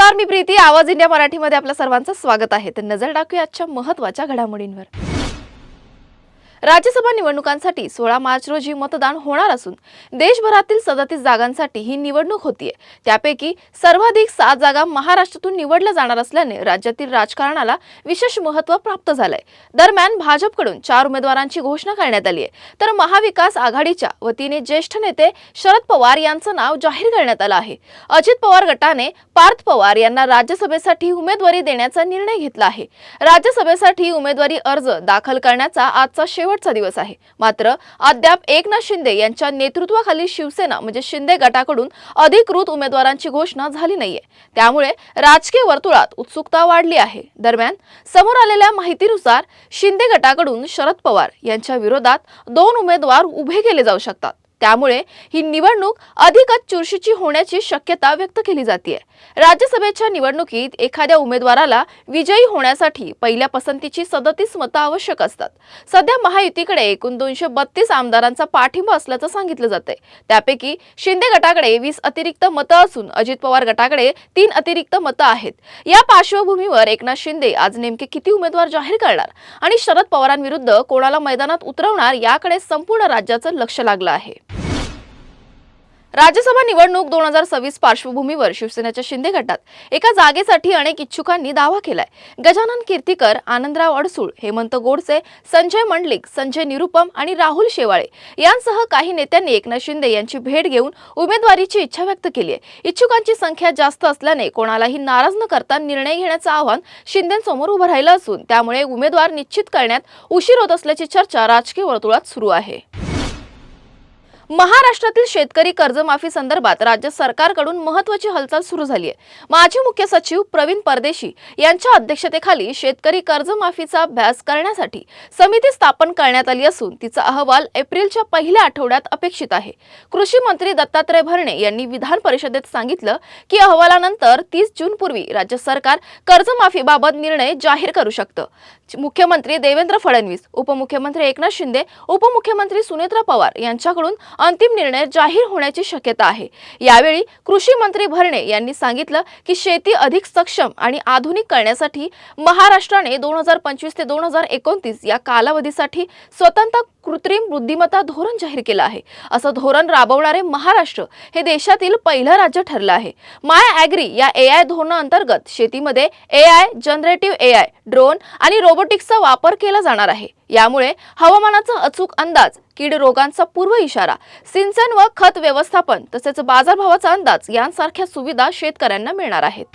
नमस्कार, मी प्रीती. आवाज इंडिया मराठीमध्ये आपल्या सर्वांचं स्वागत आहे. तर नजर टाकूया आजच्या महत्त्वाच्या घडामोडींवर. राज्यसभा निवडणुकांसाठी 16 मार्च रोजी मतदान होणार असून देशभरातील 37 जागांसाठी ही निवडणूक होतीये. त्यापैकी सर्वाधिक 7 जागा महाराष्ट्रातून निवडल्या जाणार असल्याने राज्यातील राजकारणाला विशेष महत्त्व प्राप्त झालंय. दरम्यान भाजपकडून 4 उमेदवारांची घोषणा करण्यात आली आहे. तर महाविकास आघाडीच्या वतीने ज्येष्ठ नेते शरद पवार यांचं नाव जाहीर करण्यात आलं आहे. अजित पवार गटाने पार्थ पवार यांना राज्यसभेसाठी उमेदवारी देण्याचा निर्णय घेतला आहे. राज्यसभेसाठी उमेदवारी अर्ज दाखल करण्याचा आजचा शेवटचा दिवस आहे. मात्र अद्याप एकनाथ शिंदे यांच्या नेतृत्वाखाली शिवसेना म्हणजे शिंदे गटाकडून अधिकृत उमेदवारांची घोषणा झाली नाहीये. त्यामुळे राजकीय वर्तुळात उत्सुकता वाढली आहे. दरम्यान समोर आलेल्या माहितीनुसार शिंदे गटाकडून शरद पवार यांच्या विरोधात 2 उमेदवार उभे केले जाऊ शकतात. त्यामुळे ही निवडणूक अधिकच चुरशीची होण्याची शक्यता व्यक्त केली जाते. राज्यसभेच्या निवडणुकीत एखाद्या उमेदवाराला विजयी होण्यासाठी पहिल्या पसंतीची 37 मतं आवश्यक असतात. सध्या महायुतीकडे एकूण 232 आमदारांचा पाठिंबा असल्याचं सांगितलं जातंय. त्यापैकी शिंदे गटाकडे 20 अतिरिक्त मतं असून अजित पवार गटाकडे 3 अतिरिक्त मतं आहेत. या पार्श्वभूमीवर एकनाथ शिंदे आज नेमके किती उमेदवार जाहीर करणार आणि शरद पवारांविरुद्ध कोणाला मैदानात उतरवणार याकडे संपूर्ण राज्याचं लक्ष लागलं आहे. राज्यसभा निवडणूक 2026 पार्श्वभूमीवर शिवसेनेच्या शिंदे गटात एका जागेसाठी अनेक इच्छुकांनी दावा केलाय. गजानन कीर्तीकर, आनंदराव अडसूळ, हेमंत गोडसे, संजय मंडलिक, संजय निरुपम आणि राहुल शेवाळे यांसह काही नेत्यांनी एकनाथ शिंदे यांची भेट घेऊन उमेदवारीची इच्छा व्यक्त केली आहे. इच्छुकांची संख्या जास्त असल्याने कोणालाही नाराज न करता निर्णय घेण्याचं आव्हान शिंदेंसमोर उभं राहिलं असून त्यामुळे उमेदवार निश्चित करण्यात उशीर होत असल्याची चर्चा राजकीय वर्तुळात सुरू आहे. महाराष्ट्रातील शेतकरी कर्जमाफी संदर्भात राज्य सरकारकडून महत्त्वाची हालचाल सुरू झाली आहे. माजी मुख्य सचिव प्रवीण परदेशी यांच्या अध्यक्षतेखाली शेतकरी कर्जमाफीचा अभ्यास करण्यासाठी समिती स्थापन करण्यात आली असून तिचा अहवाल एप्रिलच्या पहिल्या आठवड्यात अपेक्षित आहे. कृषी मंत्री दत्तात्रय भरणे यांनी विधान परिषदेत सांगितलं की अहवालानंतर 30 जून पूर्वी राज्य सरकार कर्जमाफीबाबत निर्णय जाहीर करू शकतं. मुख्यमंत्री देवेंद्र फडणवीस, उपमुख्यमंत्री एकनाथ शिंदे, उपमुख्यमंत्री सुनेत्रा पवार यांच्याकडून अंतिम निर्णय जाहीर होण्याची शक्यता आहे. यावेळी कृषी मंत्री भरणे यांनी सांगितलं की शेती अधिक सक्षम आणि आधुनिक करण्यासाठी महाराष्ट्राने 2025 ते 2029 या कालावधीसाठी स्वतंत्र कृत्रिम बुद्धिमत्ता धोरण जाहीर केलं आहे. असं धोरण राबवणारे महाराष्ट्र हे देशातील पहिलं राज्य ठरलं आहे. माय ॲग्री या AI धोरणाअंतर्गत शेतीमध्ये AI, जनरेटिव्ह AI, ड्रोन आणि रोबोटिक्सचा वापर केला जाणार आहे. यामुळे हवामानाचा अचूक अंदाज, कीड रोगांचा पूर्व इशारा, सिंचन व खत व्यवस्थापन तसेच बाजारभावाचा अंदाज यांसारख्या सुविधा शेतकऱ्यांना मिळणार आहेत.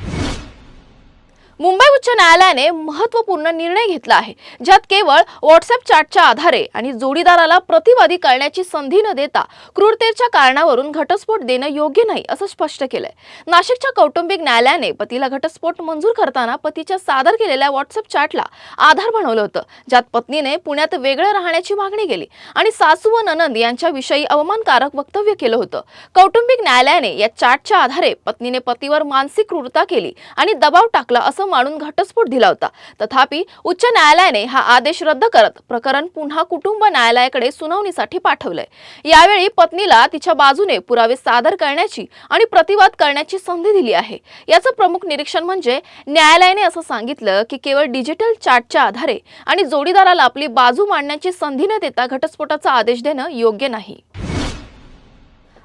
मुंबई उच्च न्यायालयाने महत्त्वपूर्ण निर्णय घेतला आहे, ज्यात केवळ व्हॉट्सअप चॅटच्या आधारे आणि जोडीदाराला प्रतिवादी करण्याची संधी न देता क्रूरतेच्या कारणावरून घटस्फोट देणं योग्य नाही असं स्पष्ट केलंय. नाशिकच्या कौटुंबिक न्यायालयाने पतीला घटस्फोट मंजूर करताना पतीच्या सादर केलेल्या व्हॉट्सअप चॅटला आधार बनवलं होतं, ज्यात पत्नीने पुण्यात वेगळं राहण्याची मागणी केली आणि सासू व ननंद यांच्याविषयी अवमानकारक वक्तव्य केलं होतं. कौटुंबिक न्यायालयाने या चॅटच्या आधारे पत्नीने पतीवर मानसिक क्रूरता केली आणि दबाव टाकला असं मानून घटस्फोट दिला होता. तथापि उच्च न्यायालयाने हा आदेश रद्द करत प्रकरण पुन्हा कुटुंब न्यायालयाकडे सुनावणीसाठी पाठवलंय. यावेळी पत्नीला तिच्या बाजूने पुरावे सादर करण्याची आणि प्रतिवाद करण्याची संधी दिली आहे. याचं प्रमुख निरीक्षण म्हणजे न्यायालयाने असं सांगितलं की केवळ डिजिटल चॅटच्या आधारे आणि जोडीदाराला आपली बाजू मांडण्याची संधी न देता घटस्फोटाचा आदेश देणं योग्य नाही.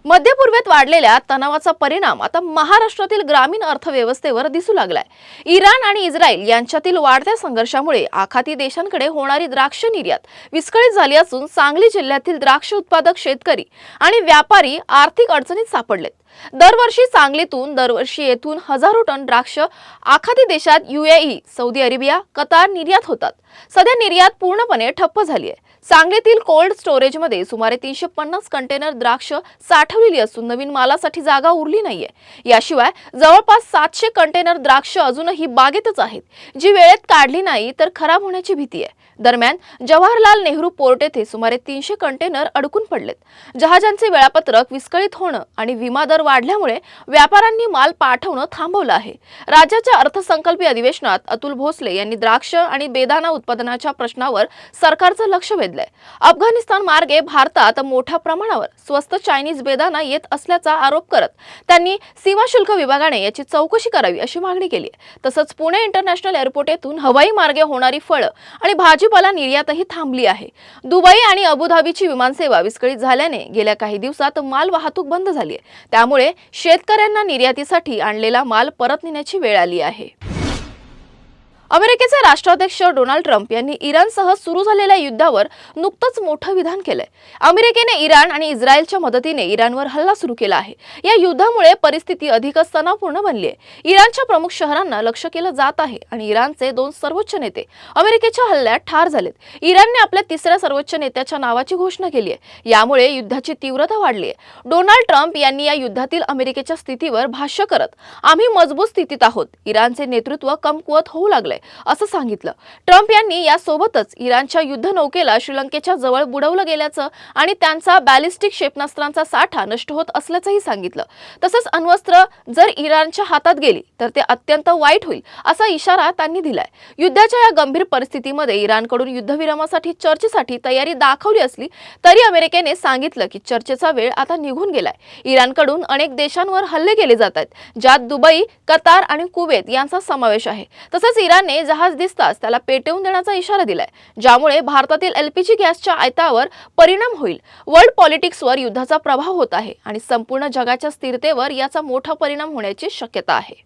मध्य पूर्वेत वाढलेल्या तणावाचा परिणाम आता महाराष्ट्रातील ग्रामीण अर्थव्यवस्थेवर दिसू लागलाय. इराण आणि इस्रायल यांच्यातील वाढत्या संघर्षामुळे आखाती देशांकडे होणारी द्राक्ष निर्यात विस्कळीत झाली असून सांगली जिल्ह्यातील द्राक्ष उत्पादक शेतकरी आणि व्यापारी आर्थिक अडचणीत सापडलेत. दरवर्षी सांगलीतून येथून हजारो टन द्राक्ष आखाती देशात UAE, सौदी अरेबिया, कतार निर्यात होतात. सध्या निर्यात पूर्णपणे ठप्प झाली आहे. सांगलीतील कोल्ड स्टोरेजमध्ये सुमारे 350 कंटेनर द्राक्ष साठवलेली असून नवीन मालासाठी जागा उरली नाहीये. याशिवाय जवळपास 700 कंटेनर द्राक्ष अजूनही बागेतच आहेत, जी वेळेत काढली नाही तर खराब होण्याची भीती आहे. दरम्यान जवाहरलाल नेहरू पोर्ट येथे सुमारे 300 कंटेनर अडकून पडलेत. जहाजांचे वेळापत्रक विस्कळीत होणं आणि विमा दर वाढल्यामुळे व्यापाऱ्यांनी माल पाठवणं थांबवलं आहे। राज्याच्या अर्थसंकल्पीय अधिवेशनात अतुल भोसले यांनी द्राक्ष आणि बेदाणा उत्पादनाच्या प्रश्नावर सरकारचं लक्ष वेधलंय। अफगाणिस्तान मार्गे भारतात मोठ्या प्रमाणावर स्वस्त चायनीज बेदाणा येत असल्याचा आरोप करत त्यांनी सीमा शुल्क विभागाने याची चौकशी करावी अशी मागणी केली आहे। तसंच पुणे इंटरनॅशनल एअरपोर्ट येथून हवाई मार्गे होणारी फळं आणि भाजीपाला निर्यातही थांबली आहे। दुबई आणि अबुधाबीची विमानसेवा विस्कळीत झाल्याने गेल्या काही दिवसात माल वाहतूक बंद झाली आहे। त्यामुळे शेतकऱ्यांना निर्यातीसाठी आणलेला माल परत नेण्याची वेळ आली आहे। अमेरिकेचे राष्ट्राध्यक्ष डोनाल्ड ट्रम्प यांनी इराणसह सुरू झालेल्या युद्धावर नुकतंच मोठं विधान केलंय। अमेरिकेने इराण आणि इस्रायलच्या मदतीने इराणवर हल्ला सुरू केला आहे। या युद्धामुळे परिस्थिती अधिकच तणावपूर्ण बनली आहे। इराणच्या प्रमुख शहरांना लक्ष्य केलं जात आहे आणि इराणचे 2 सर्वोच्च नेते अमेरिकेच्या हल्ल्यात ठार झालेत। इराणने आपल्या 3ऱ्या सर्वोच्च नेत्याच्या नावाची घोषणा केली आहे। यामुळे युद्धाची तीव्रता वाढली आहे। डोनाल्ड ट्रम्प यांनी या युद्धातील अमेरिकेच्या स्थितीवर भाष्य करत आम्ही मजबूत स्थितीत आहोत, इराणचे नेतृत्व कमकुवत होऊ लागले असं सांगितलं। ट्रम्प यांनी यासोबतच इराणच्या युद्धनौकेला श्रीलंकेच्या जवळ बुडवलं गेल्याचं आणि त्यांचा बॅलिस्टिक क्षेपणास्त्रांचा साठा नष्ट होत असल्याचंही सांगितलं। तसंच अण्वस्त्र जर इराणच्या हातात गेली तर ते अत्यंत वाईट होईल असा इशारा त्यांनी दिलाय। युद्धाच्या या गंभीर परिस्थितीमध्ये इराणकडून युद्धविरामासाठी चर्चेसाठी तयारी दाखवली असली तरी अमेरिकेने सांगितलं की चर्चेचा वेळ आता निघून गेलाय। इराणकडून अनेक देशांवर हल्ले केले जात आहेत, ज्यात दुबई, कतार आणि कुवेत यांचा समावेश आहे। तसंच इराणने जहाज दिसताच त्याला पेटवून देण्याचा इशारा दिलाय, ज्यामुळे भारतातील एलपीजी गॅसच्या आयातीवर परिणाम होईल। वर्ल्ड पॉलिटिक्सवर युद्धाचा प्रभाव होत आहे आणि संपूर्ण जगाच्या स्थिरतेवर याचा मोठा परिणाम होण्याची शक्यता आहे।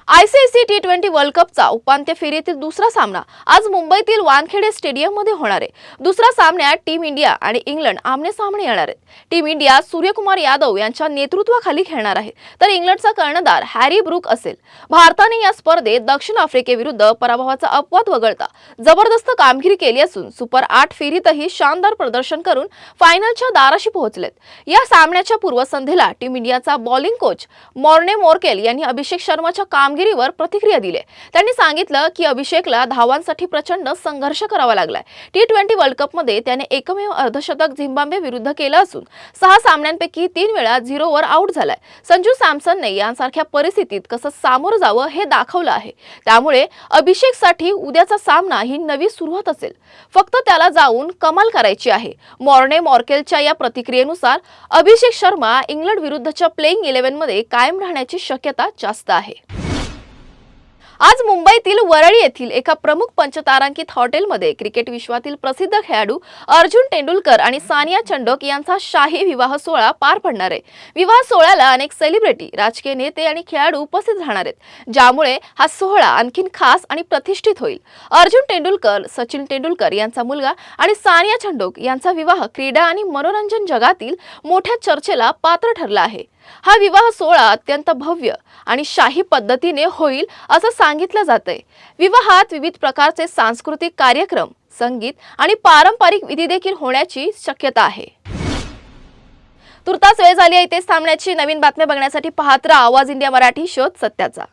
ICC T20 वर्ल्ड कपचा उपांत्य फेरीतील दुसरा सामना आज मुंबईतील वानखेडे स्टेडियममध्ये होणार आहे। दुसऱ्या सामन्यात टीम इंडिया आणि इंग्लंड आमने-सामने येणार आहेत। टीम इंडिया सूर्यकुमार यादव यांच्या नेतृत्वाखाली खेळणार आहे, तर इंग्लंडचा कर्णधार हॅरी ब्रूक असेल। भारताने या स्पर्धेत दक्षिण आफ्रिकेविरुद्ध पराभवाचा अपवाद वगळता जबरदस्त कामगिरी केली असून सुपर 8 फेरीतही शानदार प्रदर्शन करून फायनलच्या दाराशी पोहोचलेत। या सामन्याच्या पूर्वसंध्येला टीम इंडियाचा बॉलिंग कोच मॉर्ने मोर्केल यांनी अभिषेक शर्माच्या कामगिरीवर प्रतिक्रिया दिली। त्यांनी सांगितलं की अभिषेकला धावांसाठी प्रचंड संघर्ष करावा लागलाय। T20 वर्ल्ड कप मध्ये त्याने एकमेव अर्धशतक झिम्बाब्वे विरुद्ध केलं असून 6 सामन्यांपैकी 3 वेळा 0 वर आउट झालाय। संजू सॅमसनने यांसारख्या परिस्थितीत कसं सामोरं जावं हे दाखवलं आहे। त्यामुळे अभिषेकसाठी उद्याचा सामना ही नवी सुरुवात असेल, फक्त त्याला जाऊन कमाल करायची आहे। मॉर्ने मॉर्केलच्या या प्रतिक्रियेनुसार अभिषेक शर्मा इंग्लंड विरुद्धच्या प्लेइंग 11 मध्ये कायम राहण्याची शक्यता जास्त आहे। आज मुंबईतील वरळी येथील एका प्रमुख पंचतारांकित हॉटेलमध्ये क्रिकेट विश्वातील प्रसिद्ध खेळाडू अर्जुन तेंडुलकर आणि सानिया चंडोक यांचा शाही विवाह सोहळा पार पडणार आहे। विवाह सोहळ्याला अनेक सेलिब्रिटी, राजकीय नेते आणि खेळाडू उपस्थित राहणार आहेत, ज्यामुळे हा सोहळा आणखीन खास आणि प्रतिष्ठित होईल। अर्जुन तेंडुलकर, सचिन तेंडुलकर यांचा मुलगा आणि सानिया चंडोक यांचा विवाह क्रीडा आणि मनोरंजन जगातील मोठ्या चर्चेला पात्र ठरला आहे। हा विवाह सोहळा अत्यंत भव्य आणि शाही पद्धतीने होईल असं सांगितलं जातंय। विवाहात विविध प्रकारचे सांस्कृतिक कार्यक्रम, संगीत आणि पारंपरिक विधी देखील होण्याची शक्यता आहे। तुर्तास वेळ झाली आहे इथेच थांबण्याची। नवीन बातम्या बघण्यासाठी पाहत राहा आवाज इंडिया मराठी, शोध सत्याचा।